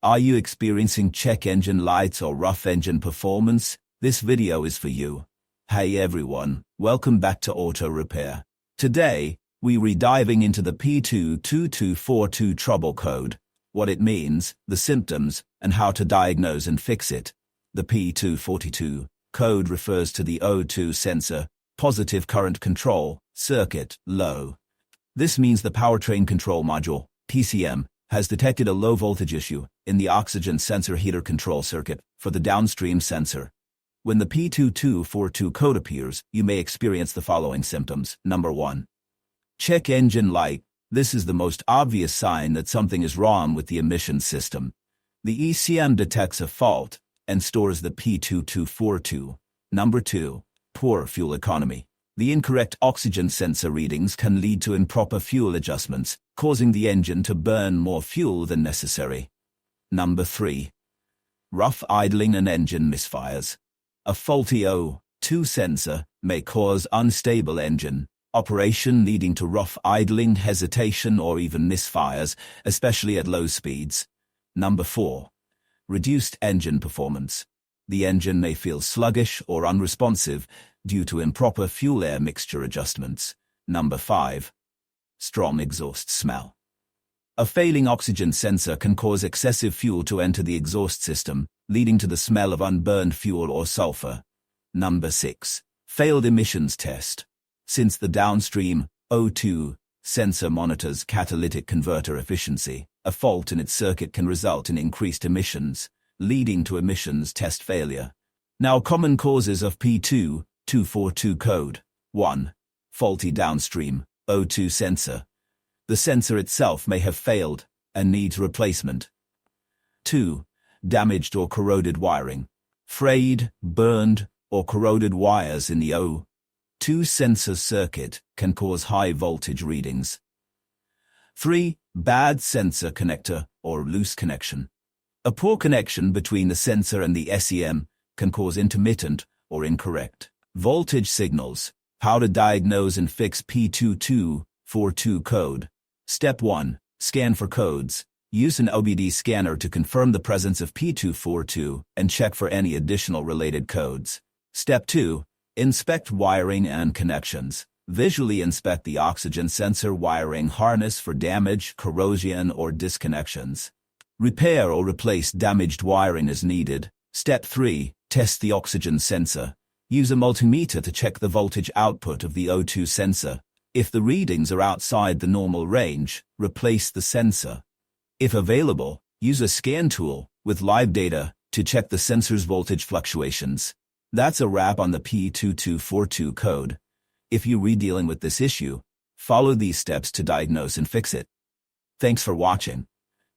Are you experiencing check engine lights or rough engine performance? This video is for you. Hey everyone, welcome back to Auto Repair. Today, we're diving into the P2242 trouble code, what it means, the symptoms, and how to diagnose and fix it. The P242 code refers to the O2 sensor, positive current control, circuit, low. This means the powertrain control module, PCM, has detected a low voltage issue in the oxygen sensor heater control circuit for the downstream sensor. When the P2242 code appears, you may experience the following symptoms. Number 1. Check engine light. This is the most obvious sign that something is wrong with the emissions system. The ECM detects a fault and stores the P2242. Number 2. Poor fuel economy. The incorrect oxygen sensor readings can lead to improper fuel adjustments, causing the engine to burn more fuel than necessary. Number 3. Rough idling and engine misfires. A faulty O2 sensor may cause unstable engine operation, leading to rough idling, hesitation, or even misfires, especially at low speeds. Number 4. Reduced engine performance. The engine may feel sluggish or unresponsive due to improper fuel-air mixture adjustments. Number 5. Strong exhaust smell. A failing oxygen sensor can cause excessive fuel to enter the exhaust system, leading to the smell of unburned fuel or sulfur. Number 6. Failed emissions test. Since the downstream O2 sensor monitors catalytic converter efficiency, a fault in its circuit can result in increased emissions, leading to emissions test failure. Now, common causes of P2242 code. 1. Faulty downstream O2 sensor. The sensor itself may have failed and needs replacement. 2. Damaged or corroded wiring. Frayed, burned, or corroded wires in the O2 sensor circuit can cause high voltage readings. 3. Bad sensor connector or loose connection. A poor connection between the sensor and the SEM can cause intermittent or incorrect voltage signals. How to diagnose and fix P2242 code. Step 1. Scan for codes. Use an OBD scanner to confirm the presence of P242 and check for any additional related codes. Step 2. Inspect wiring and connections. Visually inspect the oxygen sensor wiring harness for damage, corrosion, or disconnections. Repair or replace damaged wiring as needed. Step 3. Test the oxygen sensor. Use a multimeter to check the voltage output of the O2 sensor. If the readings are outside the normal range, replace the sensor. If available, use a scan tool with live data to check the sensor's voltage fluctuations. That's a wrap on the P2242 code. If you're dealing with this issue, follow these steps to diagnose and fix it. Thanks for watching.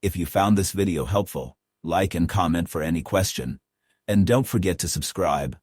If you found this video helpful, like and comment for any question. And don't forget to subscribe.